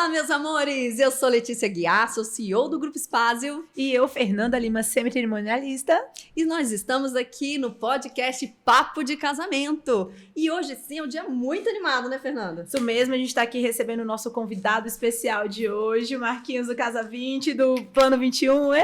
Olá, meus amores! Eu sou Letícia Guiar, sou CEO do Grupo Spazio. E eu, Fernanda Lima, semi-cerimonialista. E nós estamos aqui no podcast Papo de Casamento. E hoje sim é um dia muito animado, né, Fernanda? Isso mesmo, a gente está aqui recebendo o nosso convidado especial de hoje, o Marquinhos do Casa 20, do Plano 21.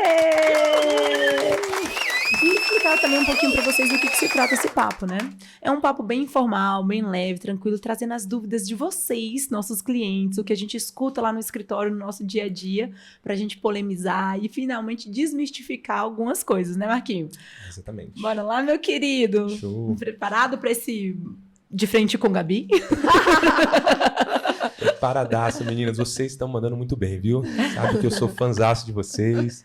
E explicar também um pouquinho para vocês do que se trata esse papo, né? É um papo bem informal, bem leve, tranquilo, trazendo as dúvidas de vocês, nossos clientes, o que a gente escuta lá no escritório, no nosso dia a dia, pra gente polemizar e finalmente desmistificar algumas coisas, né, Marquinhos? Exatamente. Bora lá, meu querido. Show. Preparado para esse De Frente com Gabi? Preparadaço, meninas. Vocês estão mandando muito bem, viu? Sabe que eu sou fãzaço de vocês.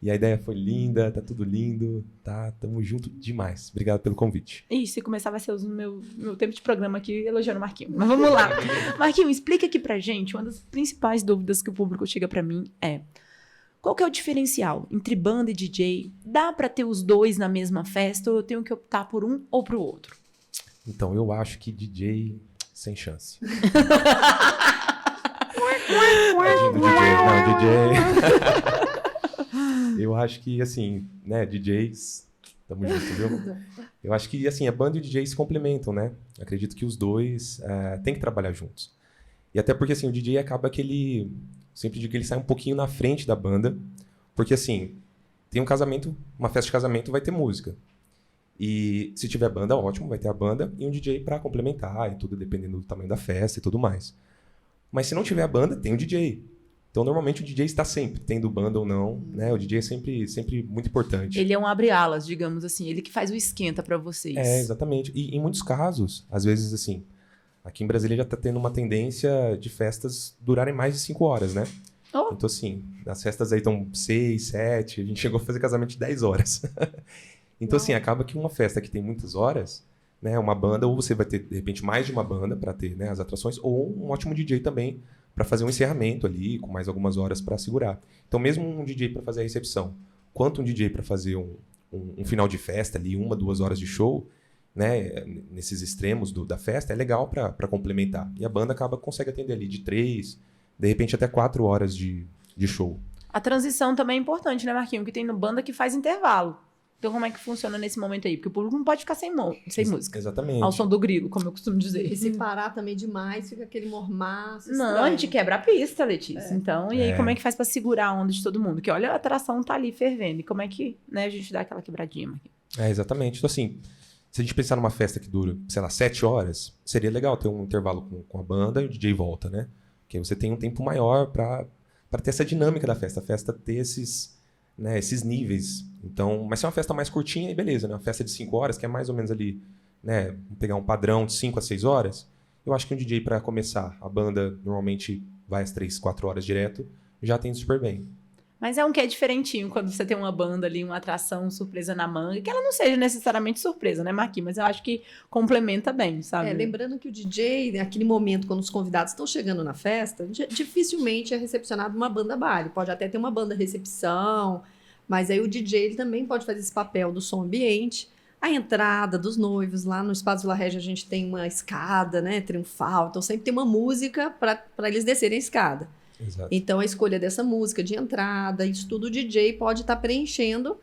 E a ideia foi linda, tá tudo lindo, tá? Tamo junto demais. Obrigado pelo convite. Ih, se começar vai ser o meu tempo de programa aqui elogiando o Marquinhos. Mas vamos lá. Marquinhos, explica aqui pra gente, uma das principais dúvidas que o público chega pra mim é: qual que é o diferencial entre banda e DJ? Dá pra ter os dois na mesma festa ou eu tenho que optar por um ou pro outro? Então, eu acho que DJ, sem chance. Tadinho do DJ. Não, DJ... Eu acho que, assim, né, DJs, tamo junto, viu? Eu acho que, assim, a banda e o DJ se complementam, né? Acredito que os dois têm que trabalhar juntos. E até porque, assim, o DJ acaba que ele... Sempre digo que ele sai um pouquinho na frente da banda, porque, assim, tem um casamento, uma festa de casamento vai ter música. E se tiver banda, ótimo, vai ter a banda e um DJ pra complementar e tudo, dependendo do tamanho da festa e tudo mais. Mas se não tiver a banda, tem o DJ. Então, normalmente, o DJ está sempre, tendo banda ou não, né? O DJ é sempre muito importante. Ele é um abre-alas, digamos assim. Ele que faz o esquenta para vocês. É, exatamente. E em muitos casos, às vezes, assim, aqui em Brasília já está tendo uma tendência de festas durarem mais de 5 horas, né? Oh. Então, assim, as festas aí estão 6, 7, a gente chegou a fazer casamento de 10 horas. Então, assim, acaba que uma festa que tem muitas horas, né? Uma banda, ou você vai ter, de repente, mais de uma banda para ter, né, as atrações, ou um ótimo DJ também, para fazer um encerramento ali, com mais algumas horas para segurar. Então, mesmo um DJ para fazer a recepção, quanto um DJ para fazer um final de festa ali, 1, 2 horas de show, né, nesses extremos da festa, é legal para complementar. E a banda consegue atender ali de 3, de repente até 4 horas de show. A transição também é importante, né, Marquinhos? Que tem no banda que faz intervalo. Então, como é que funciona nesse momento aí? Porque o público não pode ficar sem música. Exatamente. Ao som do grilo, como eu costumo dizer. E se parar também demais, fica aquele mormaço. Não, estranho. a gente quebra a pista, Letícia. Então, e aí como é que faz pra segurar a onda de todo mundo? Porque olha, a atração tá ali fervendo. E como é que, né, a gente dá aquela quebradinha, Marquinhos? Exatamente. Então, assim, se a gente pensar numa festa que dura, sei lá, 7 horas, seria legal ter um intervalo com a banda e o DJ volta, né? Porque aí você tem um tempo maior para ter essa dinâmica da festa. A festa ter esses níveis. Então, mas se é uma festa mais curtinha, aí beleza, né? Uma festa de 5 horas, que é mais ou menos ali, né? Vamos pegar um padrão de 5 a 6 horas. Eu acho que um DJ, para começar, a banda normalmente vai às 3, 4 horas direto, já atende super bem. Mas é um que é diferentinho quando você tem uma banda ali, uma atração, surpresa na manga, que ela não seja necessariamente surpresa, né, Marquinhos? Mas eu acho que complementa bem, sabe? Lembrando que o DJ, naquele momento, quando os convidados estão chegando na festa, dificilmente é recepcionado uma banda baile. Pode até ter uma banda recepção, mas aí o DJ ele também pode fazer esse papel do som ambiente. A entrada dos noivos, lá no Espaço Vila Régia a gente tem uma escada, né, triunfal, então sempre tem uma música para eles descerem a escada. Exato. Então, a escolha dessa música de entrada, isso tudo o DJ pode estar preenchendo,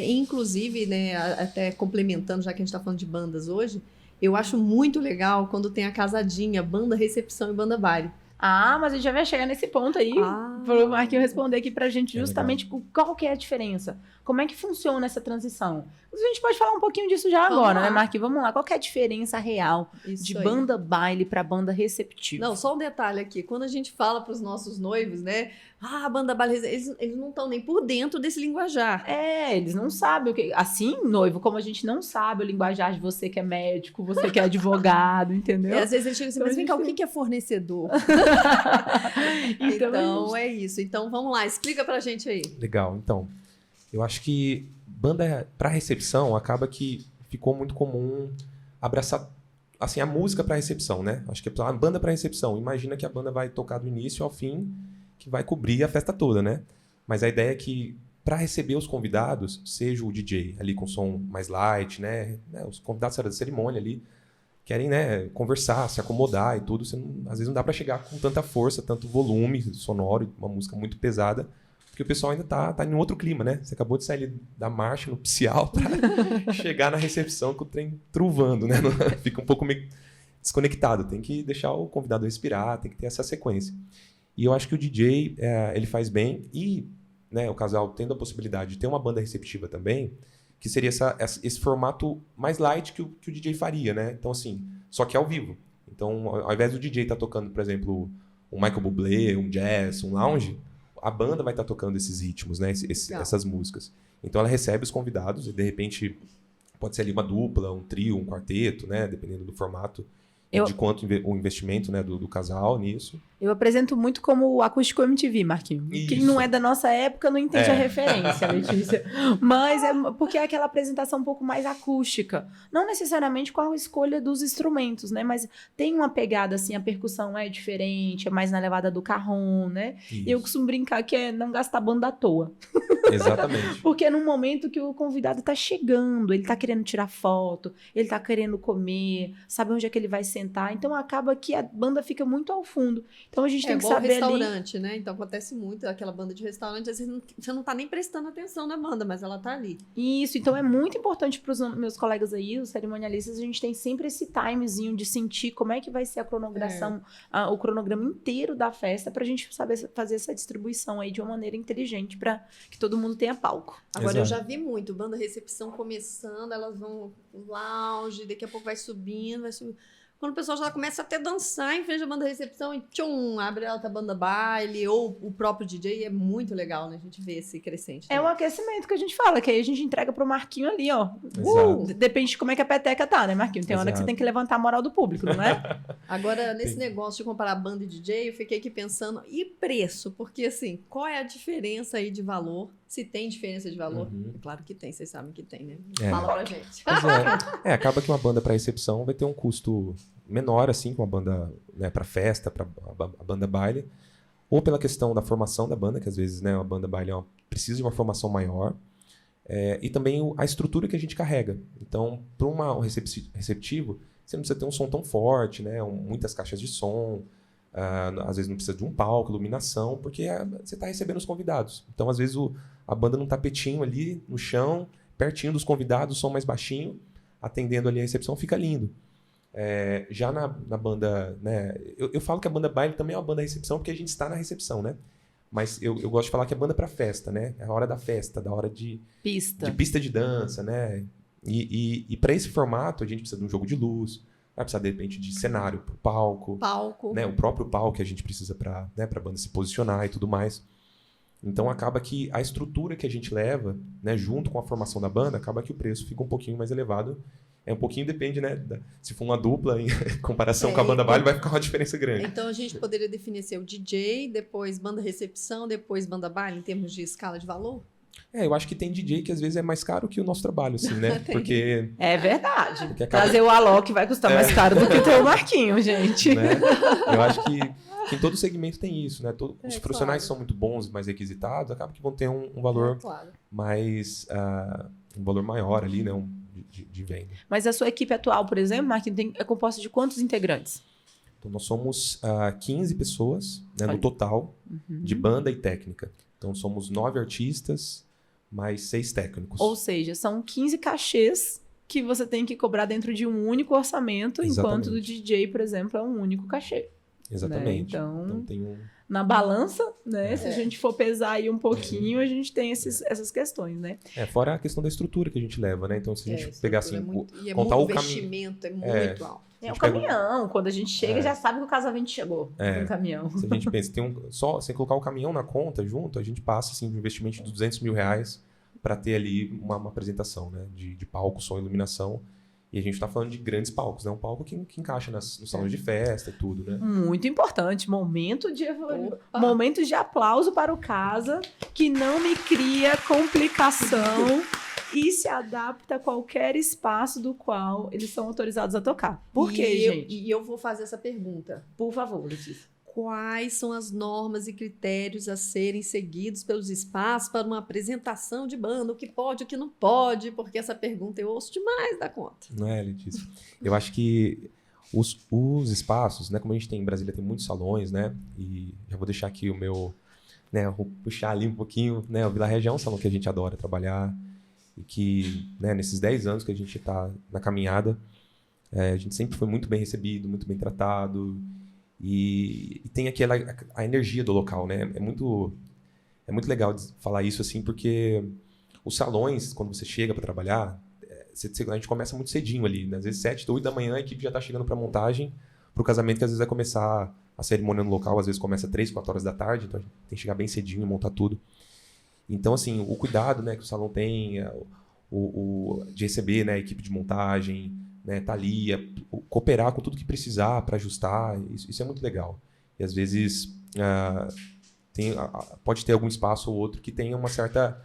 inclusive, né, até complementando, já que a gente está falando de bandas hoje, eu acho muito legal quando tem a casadinha, banda recepção e banda baile. Ah, mas a gente já vai chegar nesse ponto aí, para o Marquinhos responder aqui pra gente justamente qual que é a diferença. Como é que funciona essa transição? A gente pode falar um pouquinho disso já agora, né, Marquinhos? Vamos lá, qual que é a diferença real de banda baile para banda receptiva? Não, só um detalhe aqui, quando a gente fala para os nossos noivos, né, banda baile, eles não estão nem por dentro desse linguajar. Eles não sabem o que... Assim, noivo, como a gente não sabe o linguajar de você que é médico, você que é advogado, entendeu? Às vezes eles chegam assim, mas vem cá, o que é fornecedor? Então, é isso. Então, vamos lá, explica pra gente aí. Legal, então... Eu acho que banda para recepção acaba que ficou muito comum abraçar assim, a música para recepção, né? Acho que a banda para recepção. Imagina que a banda vai tocar do início ao fim, que vai cobrir a festa toda, né? Mas a ideia é que para receber os convidados, seja o DJ ali com som mais light, né? Os convidados da cerimônia ali, querem, né, conversar, se acomodar e tudo. Às vezes não dá para chegar com tanta força, tanto volume sonoro, uma música muito pesada, porque o pessoal ainda tá em outro clima, né? Você acabou de sair ali da marcha nupcial para chegar na recepção com o trem truvando, né? Fica um pouco meio desconectado. Tem que deixar o convidado respirar, tem que ter essa sequência. E eu acho que o DJ, ele faz bem. E, né, o casal tendo a possibilidade de ter uma banda receptiva também, que seria esse formato mais light que o DJ faria, né? Então, assim, só que ao vivo. Então, ao invés do DJ estar tocando, por exemplo, um Michael Bublé, um jazz, um lounge, a banda vai estar tocando esses ritmos, né? Essas músicas. Então, ela recebe os convidados e, de repente, pode ser ali uma dupla, um trio, um quarteto, né? Dependendo do formato. De quanto o investimento, né, do casal nisso. Eu apresento muito como o Acústico MTV, Marquinhos. Isso. Quem não é da nossa época não entende a referência, Letícia. Mas é porque é aquela apresentação um pouco mais acústica. Não necessariamente com a escolha dos instrumentos, né? Mas tem uma pegada, assim, a percussão é diferente, é mais na levada do carrom, né? Isso. E eu costumo brincar que é não gastar banda à toa. Exatamente. Porque é num momento que o convidado tá chegando, ele tá querendo tirar foto, ele tá querendo comer, sabe onde é que ele vai sentar. Então acaba que a banda fica muito ao fundo. Então a gente tem que igual saber restaurante, né? Então acontece muito, aquela banda de restaurante, às vezes você não tá nem prestando atenção na banda, mas ela tá ali. Isso, então é muito importante para os meus colegas aí, os cerimonialistas, a gente tem sempre esse timezinho de sentir como é que vai ser a cronogração, o cronograma inteiro da festa, pra gente saber fazer essa distribuição aí de uma maneira inteligente para que todo mundo tenha palco. Agora, eu já Exato. vi muito, banda recepção começando, elas vão no lounge, daqui a pouco vai subindo. Quando o pessoal já começa até a dançar em frente à banda recepção e tchum, abre a outra banda baile, ou o próprio DJ, é muito legal, né? A gente vê esse crescente. É um aquecimento que a gente fala, que aí a gente entrega pro Marquinho ali, ó. Exato. Depende de como é que a peteca tá, né, Marquinho? Tem hora que você Exato. tem que levantar a moral do público, não é? Agora, nesse negócio de comparar banda e DJ, eu fiquei aqui pensando, e preço? Porque, assim, qual é a diferença aí de valor? Se tem diferença de valor? Uhum. É claro que tem, vocês sabem que tem, né? É. Fala pra gente. Pois é. Acaba que uma banda para recepção vai ter um custo menor, assim, com a banda, né, para festa, para a banda baile, ou pela questão da formação da banda, que às vezes, né, a banda baile precisa de uma formação maior, e também a estrutura que a gente carrega. Então, para um receptivo, você não precisa ter um som tão forte, né, muitas caixas de som, às vezes não precisa de um palco, iluminação, porque você está recebendo os convidados. Então, às vezes, a banda num tapetinho ali no chão, pertinho dos convidados, som mais baixinho, atendendo ali a recepção, fica lindo. Já na banda, né, eu falo que a banda baile também é uma banda recepção porque a gente está na recepção, né? Mas eu gosto de falar que é banda para festa, né? É a hora da festa, da hora de pista de dança, né? E para esse formato a gente precisa de um jogo de luz, vai precisar de repente de cenário pro palco, né? O próprio palco que a gente precisa para, né, para a banda se posicionar e tudo mais. Então acaba que a estrutura que a gente leva, né, junto com a formação da banda, acaba que o preço fica um pouquinho mais elevado. Um pouquinho depende, né? Se for uma dupla em comparação com a banda baile, vai ficar uma diferença grande. Então a gente poderia definir ser o DJ, depois banda recepção, depois banda baile, em termos de escala de valor? Eu acho que tem DJ que às vezes é mais caro que o nosso trabalho, assim, né? Porque... É verdade. Porque acaba... Trazer o Alok vai custar mais caro do que ter o Marquinho, gente. Né? Eu acho que em todo segmento tem isso, né? Os profissionais são muito bons, mais requisitados, acaba que vão ter um valor mais... um valor maior ali, né? De venda. Mas a sua equipe atual, por exemplo, Marquinhos, é composta de quantos integrantes? Então, nós somos 15 pessoas, né, no total, de banda e técnica. Então, somos 9 artistas, mais 6 técnicos. Ou seja, são 15 cachês que você tem que cobrar dentro de um único orçamento, enquanto do DJ, por exemplo, é um único cachê. Exatamente. Né? Então tem na balança, né? Se a gente for pesar aí um pouquinho, a gente tem essas questões, né? Fora a questão da estrutura que a gente leva, né? Então, se a gente pegar assim, contar o investimento, é muito alto. O caminhão, quando a gente chega, já sabe que o casamento chegou no caminhão. Se a gente pensa, só sem colocar o caminhão na conta junto, a gente passa assim, de um investimento de R$200 mil para ter ali uma apresentação, né? De palco, som, iluminação. E a gente está falando de grandes palcos, né? Um palco que encaixa nos salões de festa e tudo, né? Muito importante. Momento de aplauso para o casa, que não me cria complicação e se adapta a qualquer espaço do qual eles são autorizados a tocar. Por quê, gente? E eu vou fazer essa pergunta. Por favor, Letícia. quais são as normas e critérios a serem seguidos pelos espaços para uma apresentação de banda, o que pode, o que não pode, porque essa pergunta eu ouço demais da conta. Não é, Letícia? Eu acho que os espaços, né, como a gente tem em Brasília, tem muitos salões, né, e já vou deixar aqui o meu, né, vou puxar ali um pouquinho, né, o Vila Regia é um salão que a gente adora trabalhar e que, né, nesses 10 anos que a gente está na caminhada, a gente sempre foi muito bem recebido, muito bem tratado e tem aquela a energia do local, né, é muito legal falar isso assim, porque os salões, quando você chega para trabalhar, a gente começa muito cedinho ali, né? Às vezes 7, 8 da manhã a equipe já está chegando para montagem, para o casamento que às vezes vai começar a cerimônia no local, às vezes começa 3, 4 horas da tarde, então a gente tem que chegar bem cedinho e montar tudo. Então, assim, o cuidado, né, que o salão tem, de receber, né, a equipe de montagem, né, tá ali, cooperar com tudo que precisar para ajustar, isso é muito legal. E às vezes pode ter algum espaço ou outro que tenha uma certa...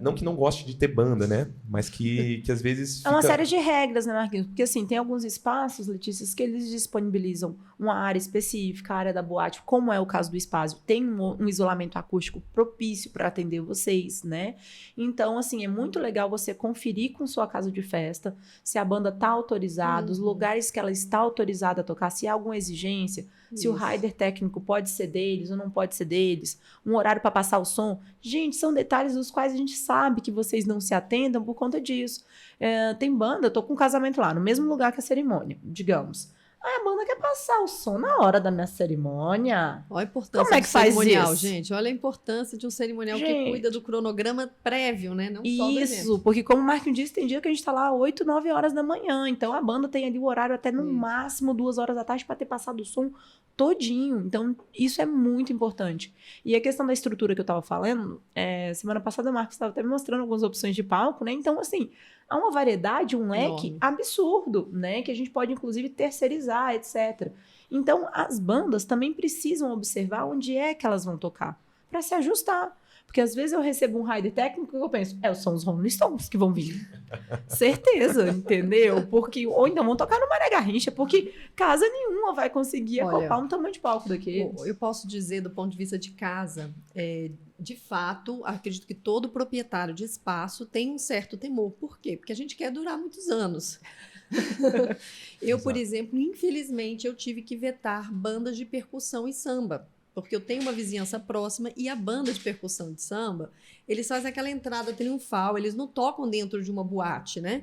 não que não goste de ter banda, né? Mas que às vezes É uma série de regras, né, Marquinhos? Porque, assim, tem alguns espaços, Letícia, que eles disponibilizam uma área específica, a área da boate, como é o caso do espaço, tem um isolamento acústico propício para atender vocês, né? Então, assim, é muito legal você conferir com sua casa de festa se a banda está autorizada, os lugares que ela está autorizada a tocar, se há alguma exigência, se o rider técnico pode ser deles ou não pode ser deles, um horário para passar o som. Gente, são detalhes dos quais a gente sabe que vocês não se atendam por conta disso. Tem banda, eu tô com um casamento lá, no mesmo lugar que a cerimônia, digamos. A banda quer passar o som na hora da minha cerimônia. Olha a importância Como é do que faz cerimonial, isso? gente. Olha a importância de um cerimonial que Gente. cuida do cronograma prévio, né? Não só do evento. Isso, porque como o Marquinhos disse, tem dia que a gente tá lá 8, 9 horas da manhã. Então a banda tem ali o horário até no máximo 2 horas da tarde para ter passado o som todinho. Então isso é muito importante. E a questão da estrutura que eu tava falando, semana passada o Marcos estava até me mostrando algumas opções de palco, né? Então, assim, há uma variedade, um leque Enorme. absurdo, né? Que a gente pode, inclusive, terceirizar, etc. Então, as bandas também precisam observar onde é que elas vão tocar, para se ajustar. Porque às vezes eu recebo um rider técnico e eu penso, são os Rolling Stones que vão vir. Certeza, entendeu? Porque, ou então vão tocar no Mané Garrincha, porque casa nenhuma vai conseguir acoplar um tamanho de palco daquele. Eu posso dizer, do ponto de vista de casa, de fato, acredito que todo proprietário de espaço tem um certo temor. Por quê? Porque a gente quer durar muitos anos. Eu, por exemplo, infelizmente, eu tive que vetar bandas de percussão e samba. Porque eu tenho uma vizinhança próxima e a banda de percussão de samba, eles fazem aquela entrada triunfal, eles não tocam dentro de uma boate, né?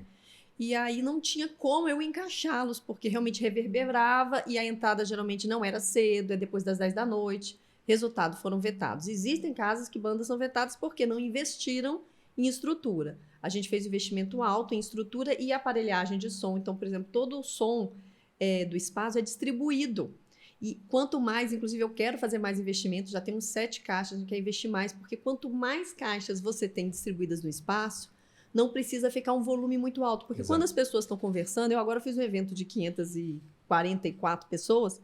E aí não tinha como eu encaixá-los, porque realmente reverberava e a entrada geralmente não era cedo, é depois das 10 da noite. Resultado, foram vetados. Existem casos que bandas são vetadas porque não investiram em estrutura. A gente fez investimento alto em estrutura e aparelhagem de som. Então, por exemplo, todo o som do espaço é distribuído. E quanto mais, inclusive eu quero fazer mais investimentos, já temos 7 caixas, a gente quer investir mais, porque quanto mais caixas você tem distribuídas no espaço, não precisa ficar um volume muito alto. Porque quando as pessoas estão conversando, eu agora fiz um evento de 544 pessoas,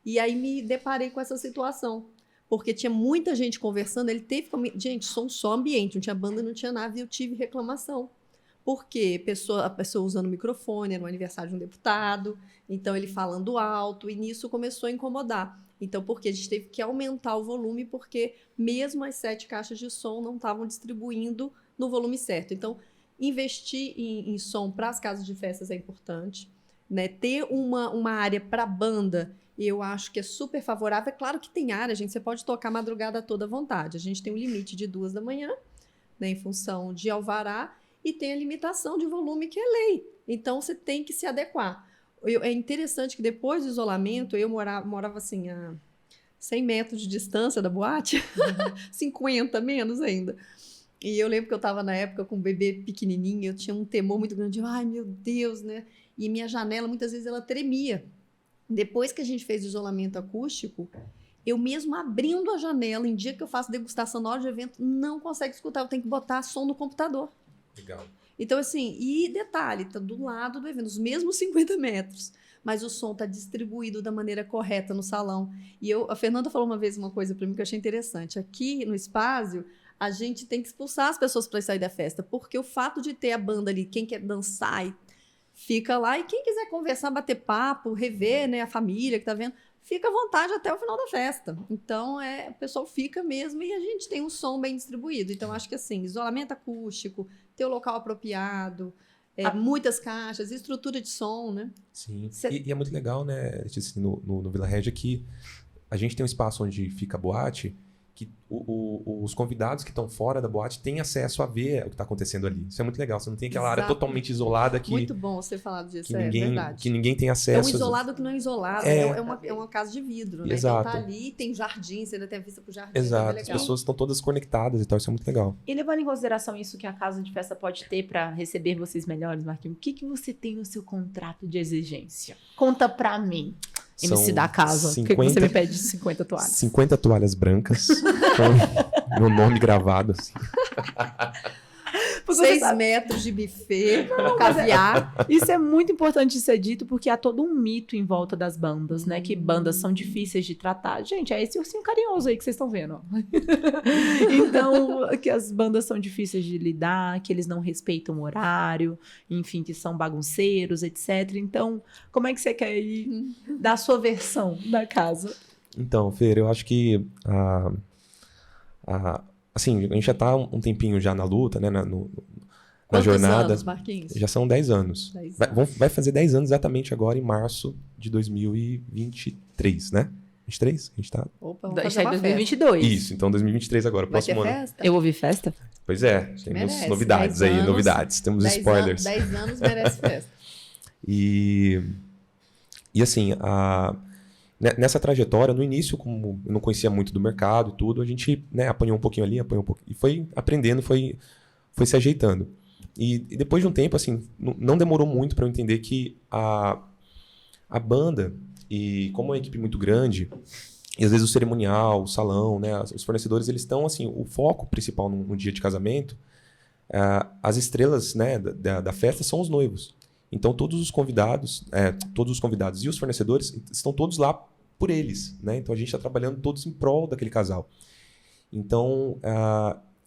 e aí me deparei com essa situação. Porque tinha muita gente conversando, ele teve... Gente, som só ambiente, não tinha banda, não tinha nada, e eu tive reclamação. Porque a pessoa usando o microfone, era um aniversário de um deputado, então ele falando alto, e nisso começou a incomodar. Então, porque a gente teve que aumentar o volume, porque mesmo as 7 caixas de som não estavam distribuindo no volume certo. Então, investir em som para as casas de festas é importante, né? Ter uma área para banda, eu acho que é super favorável. É claro que tem área, gente, você pode tocar a madrugada toda à vontade. A gente tem um limite de 2 da manhã, né, em função de alvará, e tem a limitação de volume, que é lei. Então, você tem que se adequar. É interessante que depois do isolamento, eu morava assim, a 100 metros de distância da boate, 50, menos ainda. E eu lembro que eu estava na época com um bebê pequenininho, eu tinha um temor muito grande, ai meu Deus, né? E minha janela, muitas vezes, ela tremia. Depois que a gente fez o isolamento acústico, eu mesmo abrindo a janela, em dia que eu faço degustação na hora de evento, não consegue escutar, eu tenho que botar som no computador. Legal. Então, assim, e detalhe, tá do lado do evento, os mesmos 50 metros, mas o som tá distribuído da maneira correta no salão. E a Fernanda falou uma vez uma coisa para mim que eu achei interessante. Aqui no Espaço, a gente tem que expulsar as pessoas para sair da festa, porque o fato de ter a banda ali, quem quer dançar e fica lá. E quem quiser conversar, bater papo, rever, né, a família que tá vendo, fica à vontade até o final da festa. Então, o pessoal fica mesmo e a gente tem um som bem distribuído. Então, acho que assim, isolamento acústico, ter o local apropriado, muitas caixas, estrutura de som, né? Sim. E é muito legal, né, no Vila Regia, que a gente tem um espaço onde fica a boate, que os convidados que estão fora da boate têm acesso a ver o que está acontecendo ali. Isso é muito legal. Você não tem aquela área totalmente isolada que... Muito bom você falar disso, verdade. Que ninguém tem acesso. É um isolado que não é isolado. É uma casa de vidro, né? Exato. Então tá ali, tem jardim, você ainda tem a vista pro jardim. Exato. As pessoas estão todas conectadas e tal. Isso é muito legal. E levando em consideração isso que a casa de festa pode ter para receber vocês melhores, Marquinhos, o que você tem no seu contrato de exigência? Conta pra mim. MC da casa. 50, o que você me pede de 50 toalhas? 50 toalhas brancas com meu nome gravado, assim. 6 metros de buffet, caviar. Isso é muito importante de ser dito, porque há todo um mito em volta das bandas, né? Que bandas são difíceis de tratar. Gente, é esse ursinho carinhoso aí que vocês estão vendo. Ó. Então, que as bandas são difíceis de lidar, que eles não respeitam o horário, enfim, que são bagunceiros, etc. Então, como é que você quer ir dar a sua versão da casa? Então, Fer, eu acho que assim, a gente já tá um tempinho já na luta, né? Na jornada. Anos, Marquinhos? Já são 10 anos. 10 vai fazer 10 anos exatamente agora, em março de 2023, né? 23? A gente tá... Opa, vamos fazer em 2022. Isso, então 2023 agora, próximo ano. Festa? Eu ouvi festa? Pois é, temos merece. novidades 10 aí, anos, novidades. Temos 10 spoilers. 10 anos merece festa. E assim, nessa trajetória, no início, como eu não conhecia muito do mercado e tudo, a gente, né, apanhou um pouquinho ali, apanhou um pouquinho, e foi aprendendo, foi se ajeitando. E depois de um tempo, assim, não demorou muito para eu entender que a banda, e como é uma equipe muito grande, e às vezes o cerimonial, o salão, né, os fornecedores, eles estão, assim, o foco principal no dia de casamento, as estrelas, né, da festa são os noivos. Então, todos os convidados e os fornecedores estão todos lá por eles, né? Então, a gente está trabalhando todos em prol daquele casal. Então,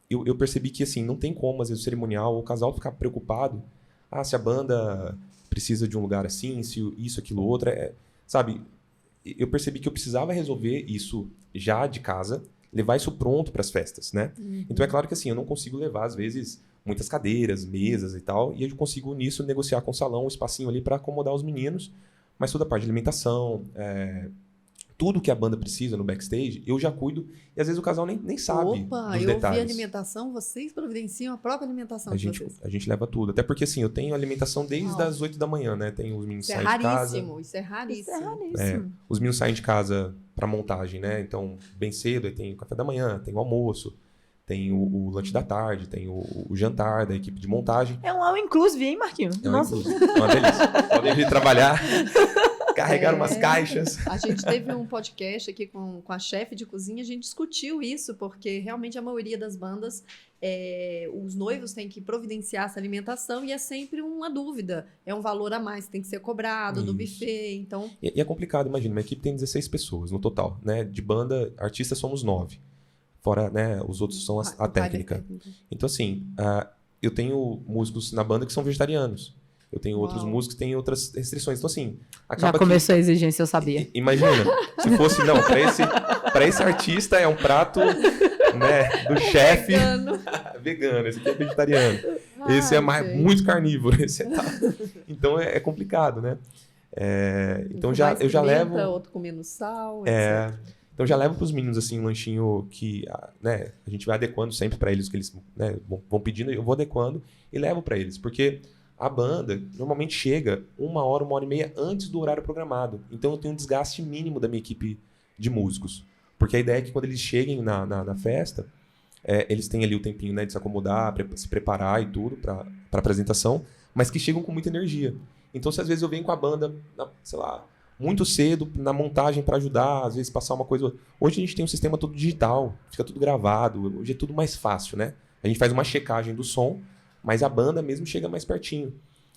eu percebi que, assim, não tem como, às vezes, o cerimonial ou o casal ficar preocupado. Se a banda precisa de um lugar assim, se isso, aquilo, outro. Sabe? Eu percebi que eu precisava resolver isso já de casa, levar isso pronto para as festas, né? Uhum. Então, é claro que, assim, eu não consigo levar, às vezes, muitas cadeiras, mesas e tal, e eu consigo, nisso, negociar com o salão um espacinho ali para acomodar os meninos, mas toda a parte de alimentação, tudo que a banda precisa no backstage, eu já cuido, e às vezes o casal nem sabe dos detalhes. Eu vi alimentação, vocês providenciam a própria alimentação de vocês. A gente leva tudo, até porque assim, eu tenho alimentação desde as 8 da manhã, né? Tem os meninos saindo de casa. Isso é raríssimo. Os meninos saem de casa para montagem, né? Então, bem cedo, aí tem o café da manhã, tem o almoço, tem o lanche da tarde, tem o jantar da equipe de montagem. É um all inclusive, hein, Marquinhos? Nossa. É uma delícia. Podem vir trabalhar, carregar umas caixas. A gente teve um podcast aqui com a chefe de cozinha, a gente discutiu isso, porque realmente a maioria das bandas, os noivos têm que providenciar essa alimentação e é sempre uma dúvida. É um valor a mais que tem que ser cobrado do buffet, então... E é complicado, imagina, minha equipe tem 16 pessoas no total, né? De banda, artistas somos 9. Fora, né, os outros são a técnica. Então, assim, eu tenho músicos na banda que são vegetarianos. Eu tenho outros músicos que têm outras restrições. Então, assim, acaba já começou a exigência, eu sabia. Imagina, se fosse, não, para esse artista é um prato, né, do chefe vegano, esse aqui é vegetariano. Esse é muito carnívoro. Esse então, é complicado, né? Então, eu já levo... outro comendo sal, etc. Então, já levo para os meninos, assim, um lanchinho que, né, a gente vai adequando sempre para eles, que eles, né, vão pedindo, eu vou adequando e levo para eles. Porque a banda normalmente chega 1 hora, 1h30 antes do horário programado. Então, eu tenho um desgaste mínimo da minha equipe de músicos. Porque a ideia é que quando eles cheguem na festa, eles têm ali o tempinho, né, de se acomodar, se preparar e tudo para a apresentação, mas que chegam com muita energia. Então, se às vezes eu venho com a banda, sei lá, muito cedo na montagem para ajudar, às vezes passar uma coisa... Hoje a gente tem um sistema todo digital, fica tudo gravado, hoje é tudo mais fácil, né? A gente faz uma checagem do som, mas a banda mesmo chega mais pertinho.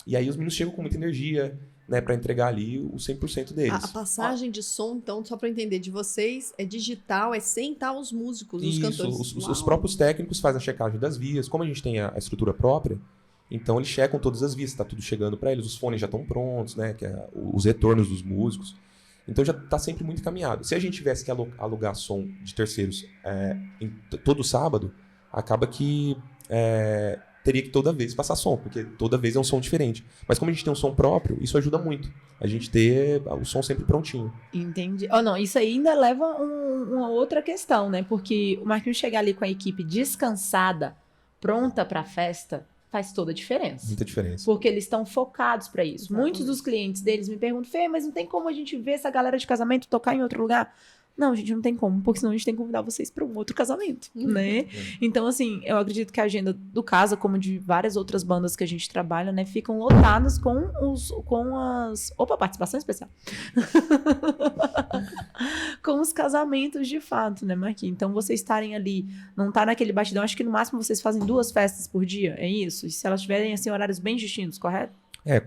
E aí os meninos chegam com muita energia, né, para entregar ali o 100% deles. A passagem de som, então, só para entender, de vocês é digital, é sem estar os músicos, os cantores. Os próprios técnicos fazem a checagem das vias. Como a gente tem a estrutura própria, Então eles checam todas as vistas, tá tudo chegando para eles, os fones já estão prontos, né? Que é os retornos dos músicos. Então já tá sempre muito encaminhado. Se a gente tivesse que alugar som de terceiros todo sábado, acaba que teria que toda vez passar som, porque toda vez é um som diferente. Mas como a gente tem um som próprio, isso ajuda muito. A gente ter o som sempre prontinho. Entendi. Oh, não, isso aí ainda leva uma outra questão, né? Porque o Marquinhos chegar ali com a equipe descansada, pronta para a festa, faz toda a diferença. Muita diferença. Porque eles estão focados para isso. Exatamente. Muitos dos clientes deles me perguntam, Fê, mas não tem como a gente ver essa galera de casamento tocar em outro lugar? Não, gente, não tem como, porque senão a gente tem que convidar vocês para um outro casamento, né? Então, assim, eu acredito que a agenda do Casa, como de várias outras bandas que a gente trabalha, né, ficam lotadas com as... Opa, participação especial. Com os casamentos de fato, né, Marquinhos? Então, vocês estarem ali, não tá naquele batidão, acho que no máximo vocês fazem 2 festas por dia, é isso? E se elas tiverem, assim, horários bem distintos, correto?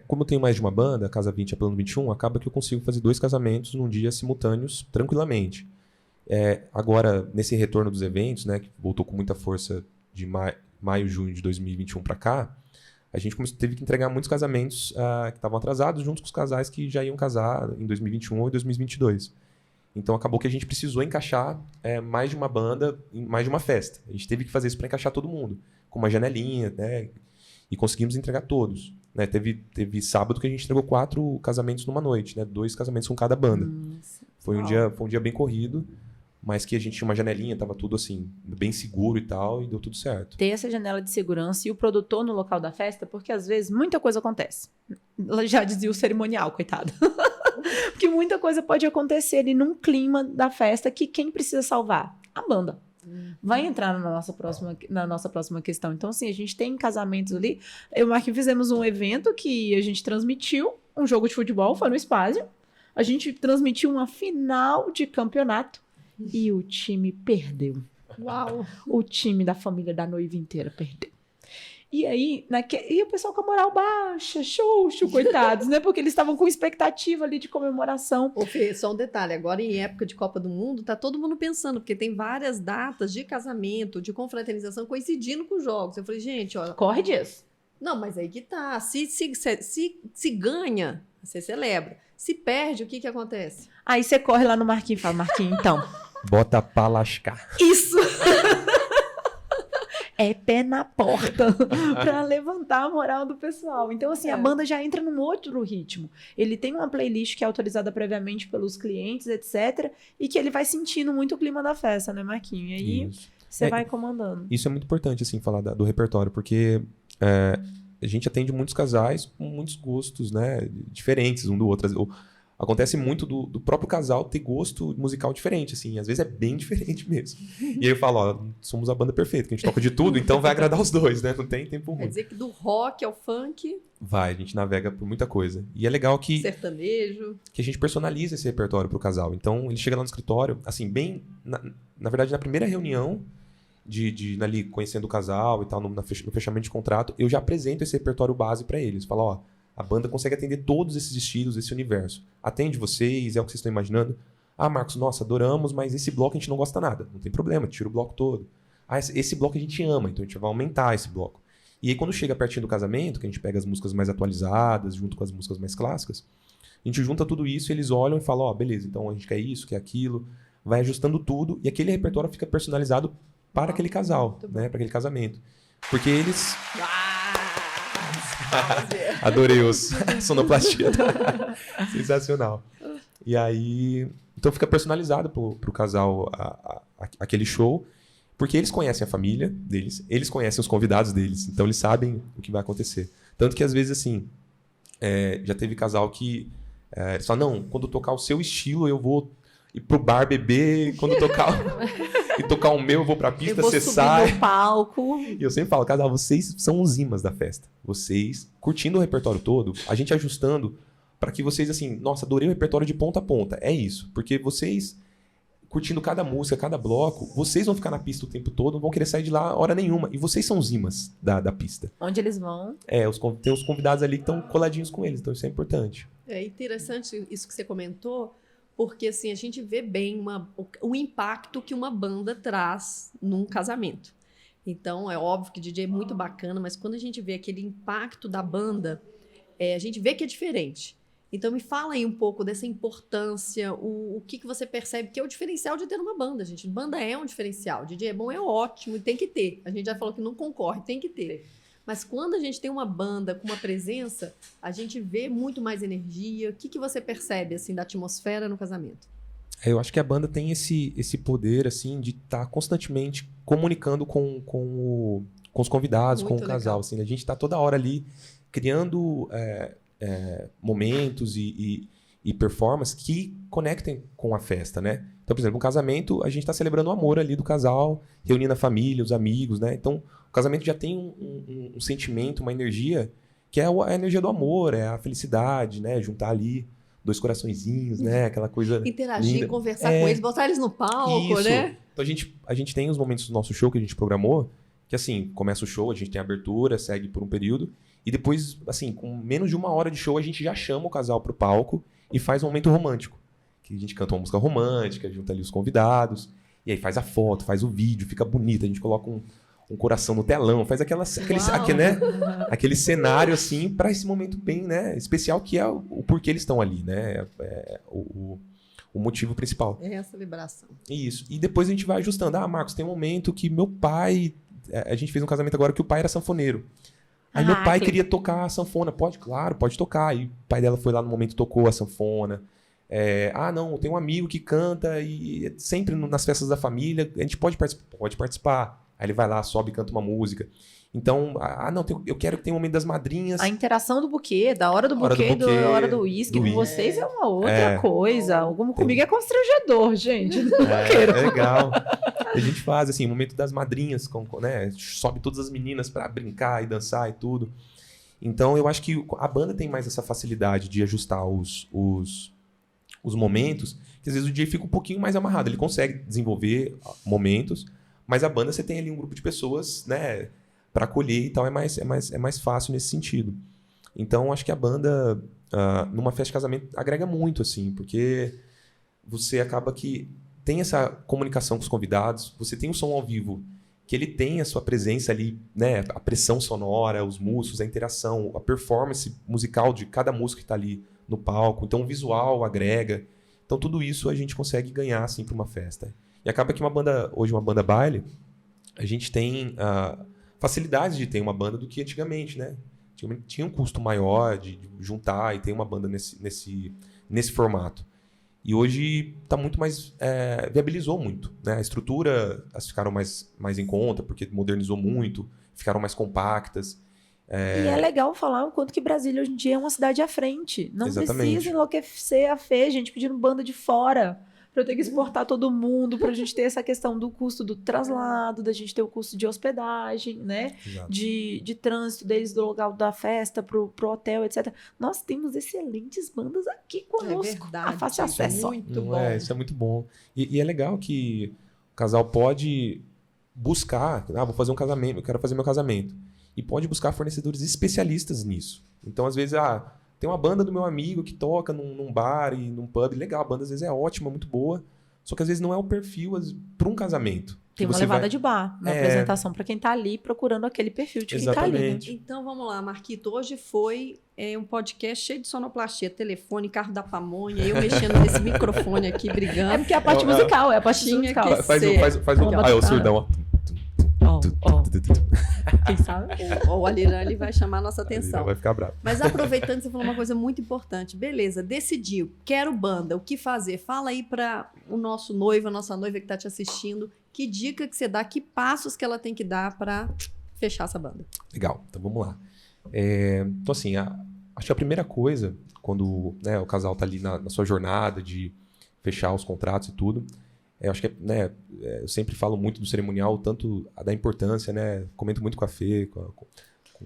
Como eu tenho mais de uma banda, Casa 20 e Plano 21, acaba que eu consigo fazer 2 casamentos num dia simultâneos, tranquilamente. Agora, nesse retorno dos eventos, né, que voltou com muita força de maio, junho de 2021 para cá, a gente teve que entregar muitos casamentos que estavam atrasados, junto com os casais que já iam casar em 2021 ou em 2022. Então, acabou que a gente precisou encaixar mais de uma banda, mais de uma festa. A gente teve que fazer isso para encaixar todo mundo, com uma janelinha, né, e conseguimos entregar todos. Né, teve sábado que a gente entregou 4 casamentos numa noite, né, 2 casamentos com cada banda. Foi um dia bem corrido, mas que a gente tinha uma janelinha, tava tudo assim, bem seguro e tal, e deu tudo certo. Ter essa janela de segurança e o produtor no local da festa, porque às vezes muita coisa acontece. Já dizia o cerimonial, coitado. Porque muita coisa pode acontecer ali num clima da festa que quem precisa salvar? A banda. Vai entrar na nossa próxima questão. Então, assim, a gente tem casamentos ali. Eu e o Marquinhos fizemos um evento que a gente transmitiu um jogo de futebol, foi no Spazio. A gente transmitiu uma final de campeonato e o time perdeu. Uau! O time da família da noiva inteira perdeu. E aí, e o pessoal com a moral baixa, xoxo, coitados, né? Porque eles estavam com expectativa ali de comemoração. Ô Fê, só um detalhe, agora em época de Copa do Mundo, tá todo mundo pensando, porque tem várias datas de casamento, de confraternização coincidindo com os jogos. Eu falei, gente, ó... Corre disso. Não, mas aí que tá. Se ganha, você celebra. Se perde, o que acontece? Aí você corre lá no Marquinhos e fala, Marquinhos, então... Bota pra lascar. Isso! É pé na porta para levantar a moral do pessoal. Então, assim, a banda já entra num outro ritmo. Ele tem uma playlist que é autorizada previamente pelos clientes, etc. E que ele vai sentindo muito o clima da festa, né, Marquinhos? E aí você vai comandando. Isso é muito importante, assim, falar do repertório, porque a gente atende muitos casais com muitos gostos, né, diferentes um do outro. Acontece muito do próprio casal ter gosto musical diferente, assim. Às vezes é bem diferente mesmo. E aí eu falo, ó, somos a banda perfeita, que a gente toca de tudo, então vai agradar os dois, né? Não tem tempo ruim. Quer dizer que do rock ao funk... Vai, a gente navega por muita coisa. E é legal que... sertanejo... que a gente personaliza esse repertório pro casal. Então, ele chega lá no escritório, assim, bem... Na verdade, na primeira reunião, ali conhecendo o casal e tal, no fechamento de contrato, eu já apresento esse repertório base pra eles. Falo, ó... A banda consegue atender todos esses estilos, esse universo. Atende vocês, é o que vocês estão imaginando. Ah, Marcos, nossa, adoramos, mas esse bloco a gente não gosta nada. Não tem problema, tira o bloco todo. Ah, esse bloco a gente ama, então a gente vai aumentar esse bloco. E aí quando chega pertinho do casamento, que a gente pega as músicas mais atualizadas, junto com as músicas mais clássicas, a gente junta tudo isso e eles olham e falam, ó, beleza, então a gente quer isso, quer aquilo. Vai ajustando tudo e aquele repertório fica personalizado para aquele casal, né, para aquele casamento. Porque eles... Adorei os sonoplastia. Sensacional. E aí... Então fica personalizado pro casal aquele show, porque eles conhecem a família deles, eles conhecem os convidados deles, então eles sabem o que vai acontecer. Tanto que às vezes, assim, já teve casal que só, não, quando tocar o seu estilo eu vou ir pro bar beber, quando tocar... E tocar o meu, eu vou pra pista, você sai. Eu vou subir no palco. E eu sempre falo, casal, vocês são os imãs da festa. Vocês, curtindo o repertório todo, a gente ajustando pra que vocês, assim, nossa, adorei o repertório de ponta a ponta. É isso. Porque vocês, curtindo cada música, cada bloco, vocês vão ficar na pista o tempo todo, não vão querer sair de lá hora nenhuma. E vocês são os imãs da pista. Onde eles vão? Tem os convidados ali que estão coladinhos com eles, então isso é importante. É interessante isso que você comentou, porque assim, a gente vê bem o impacto que uma banda traz num casamento. Então, é óbvio que DJ é muito bacana, mas quando a gente vê aquele impacto da banda, a gente vê que é diferente. Então, me fala aí um pouco dessa importância, o que você percebe que é o diferencial de ter uma banda, gente. Banda é um diferencial. DJ é bom, é ótimo, e tem que ter. A gente já falou que não concorre, tem que ter. Mas quando a gente tem uma banda com uma presença, a gente vê muito mais energia. O que você percebe, assim, da atmosfera no casamento? Eu acho que a banda tem esse poder, assim, de estar constantemente comunicando com os convidados, Muito com o casal. legal. Assim, a gente está toda hora ali criando momentos e performances que conectem com a festa, né? Então, por exemplo, um casamento, a gente está celebrando o amor ali do casal, reunindo a família, os amigos, né? Então, o casamento já tem um sentimento, uma energia, que é a energia do amor, é a felicidade, né? Juntar ali 2 coraçõezinhos, né? Aquela coisa Interagir, linda. conversar com eles, botar eles no palco, Isso. né? Então a gente tem os momentos do nosso show que a gente programou, que assim, começa o show, a gente tem a abertura, segue por um período, e depois, assim, com menos de 1 hora de show, a gente já chama o casal pro palco e faz um momento romântico. Que a gente canta uma música romântica, junta ali os convidados, e aí faz a foto, faz o vídeo, fica bonito, a gente coloca um coração no telão, faz aquele cenário assim para esse momento bem, né, especial, que é o porquê eles estão ali, né, o motivo principal. É essa vibração. Isso. E depois a gente vai ajustando. Ah, Marcos, tem um momento que meu pai, a gente fez um casamento agora que o pai era sanfoneiro. Aí meu pai queria tocar a sanfona. Pode? Claro, pode tocar. Aí o pai dela foi lá no momento e tocou a sanfona. Não, tem um amigo que canta e sempre nas festas da família, a gente pode participar? Pode participar. Aí ele vai lá, sobe e canta uma música. Então, eu quero que tenha um momento das madrinhas. A interação do buquê, da hora do buquê, da hora do uísque, com vocês é uma outra coisa. Comigo é constrangedor, gente. É legal. A gente faz, assim, o momento das madrinhas, né? Sobe todas as meninas pra brincar e dançar e tudo. Então, eu acho que a banda tem mais essa facilidade de ajustar os momentos, que às vezes o DJ fica um pouquinho mais amarrado. Ele consegue desenvolver momentos, mas a banda você tem ali um grupo de pessoas, né, para acolher e tal, é mais fácil nesse sentido. Então, acho que a banda, numa festa de casamento, agrega muito, assim, porque você acaba que tem essa comunicação com os convidados, você tem um som ao vivo, que ele tem a sua presença ali, né, a pressão sonora, os músicos, a interação, a performance musical de cada músico que está ali no palco, então o visual agrega. Então, tudo isso a gente consegue ganhar, assim, para uma festa. E acaba que hoje uma banda baile, a gente tem facilidades de ter uma banda do que antigamente, né? Antigamente tinha um custo maior de juntar e ter uma banda nesse formato. E hoje está muito mais... viabilizou muito, né? A estrutura, elas ficaram mais em conta, porque modernizou muito, ficaram mais compactas. E é legal falar o quanto que Brasília hoje em dia é uma cidade à frente. Não Exatamente. precisa enlouquecer a Fê, gente pedindo banda de fora. Pra eu ter que exportar todo mundo, pra gente ter essa questão do custo do traslado, da gente ter o custo de hospedagem, né? Exato. De trânsito deles do local da festa pro hotel, etc. Nós temos excelentes bandas aqui conosco. É verdade. A fácil acesso. Muito Não bom. Isso é muito bom. E é legal que o casal pode buscar... vou fazer um casamento, eu quero fazer meu casamento. E pode buscar fornecedores especialistas nisso. Então, às vezes, tem uma banda do meu amigo que toca num bar e num pub. Legal, a banda às vezes é ótima, muito boa. Só que às vezes não é o perfil para um casamento. Tem uma levada de bar na apresentação para quem tá ali procurando aquele perfil de quem tá ali. Né? Então, vamos lá, Marquito. Hoje foi um podcast cheio de sonoplastia, telefone, carro da pamonha, eu mexendo nesse microfone aqui, brigando. É porque é a parte musical, é a parte musical. Faz o surdão, ó. Quem sabe? O Aliran, ele vai chamar a nossa atenção. Vai ficar bravo. Mas aproveitando, você falou uma coisa muito importante. Beleza, decidiu, quero banda, o que fazer? Fala aí para o nosso noivo, a nossa noiva que está te assistindo, que dica que você dá, que passos que ela tem que dar para fechar essa banda. Legal, então vamos lá. Então assim, acho que a primeira coisa, quando, né, o casal tá ali na sua jornada de fechar os contratos e tudo, eu acho que eu sempre falo muito do cerimonial, tanto da importância, né? Comento muito com a Fê,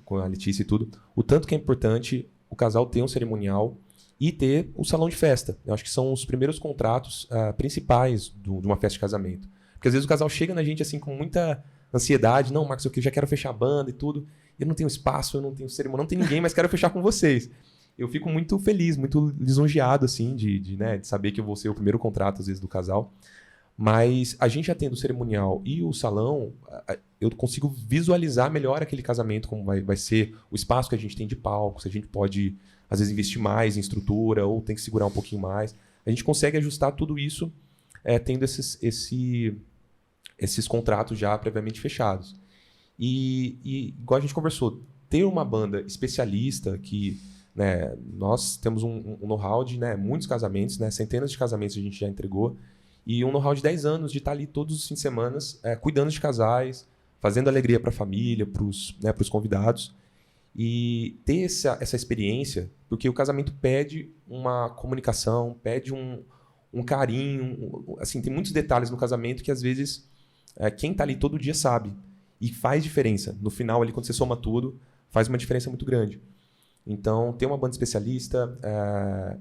com a Letícia e tudo. O tanto que é importante o casal ter um cerimonial e ter o salão de festa. Eu acho que são os primeiros contratos principais de uma festa de casamento. Porque às vezes o casal chega na gente assim com muita ansiedade. Não, Marcos, eu já quero fechar a banda e tudo. Eu não tenho espaço, eu não tenho cerimonial, não tem ninguém, mas quero fechar com vocês. Eu fico muito feliz, muito lisonjeado assim, de saber que eu vou ser o primeiro contrato, às vezes, do casal. Mas a gente já tendo o cerimonial e o salão, eu consigo visualizar melhor aquele casamento, como vai ser o espaço que a gente tem de palco, se a gente pode, às vezes, investir mais em estrutura ou tem que segurar um pouquinho mais. A gente consegue ajustar tudo isso tendo esses contratos já previamente fechados. E igual a gente conversou, ter uma banda especialista que, né, nós temos um know-how de, né, muitos casamentos, né, centenas de casamentos a gente já entregou, e um know-how de 10 anos de estar ali todos os fins de semana cuidando de casais, fazendo alegria para a família, para os convidados. E ter essa experiência, porque o casamento pede uma comunicação, pede um carinho. Assim, tem muitos detalhes no casamento que, às vezes, quem está ali todo dia sabe. E faz diferença. No final, ali, quando você soma tudo, faz uma diferença muito grande. Então, ter uma banda especialista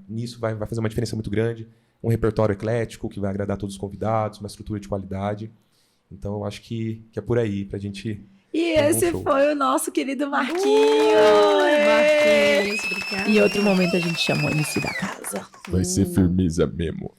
nisso vai fazer uma diferença muito grande. Um repertório eclético que vai agradar todos os convidados, uma estrutura de qualidade. Então, eu acho que é por aí, pra gente... E esse foi o nosso querido Marquinhos. Marquinhos, obrigada. Em outro momento a gente chamou o MC da casa. Vai ser firmeza mesmo.